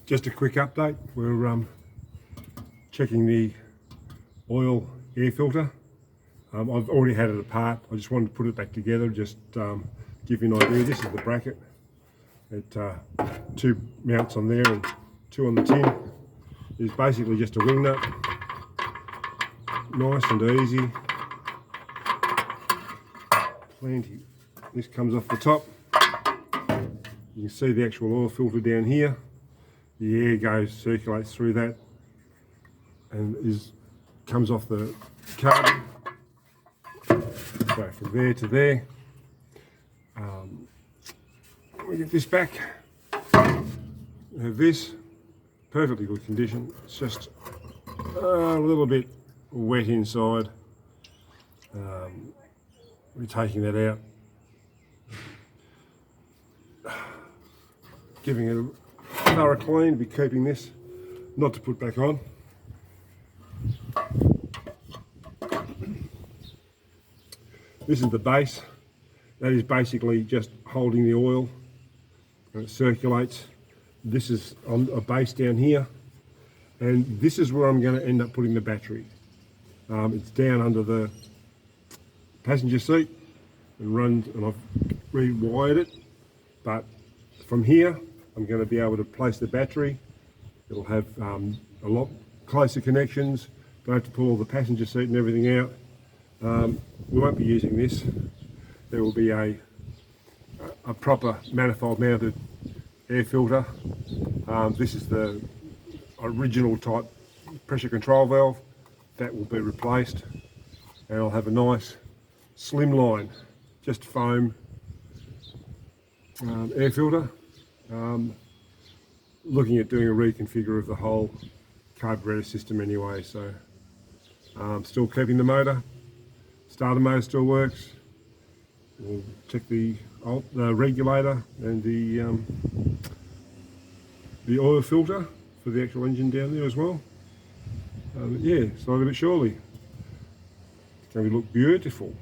Just a quick update. We're checking the oil air filter. I've already had it apart. I just wanted to put it back together, just give you an idea. This is the bracket. It 2 mounts on there and 2 on the tin. It's basically just a wing nut. Nice and easy. Plenty. This comes off the top. You can see the actual oil filter down here. The air circulates through that and comes off the carbon. So from there to there. We get this back. We have this, perfectly good condition. It's just a little bit wet inside. We're taking that out, giving it a thorough clean. Be keeping this, not to put back on. This is the base. That is basically just holding the oil, and it circulates. This is on a base down here, and this is where I'm going to end up putting the battery. It's down under the passenger seat and I've rewired it, but from here I'm going to be able to place the battery. It'll have a lot closer connections. Don't have to pull all the passenger seat and everything out. We won't be using this. There will be a proper manifold mounted air filter. This is the original type pressure control valve. That will be replaced, and I'll have a nice slim line, just foam air filter. Looking at doing a reconfigure of the whole carburetor system anyway, so still keeping the motor. Starter motor still works. We'll check the regulator and the oil filter for the actual engine down there as well. Yeah, slowly but surely, it's going to look beautiful.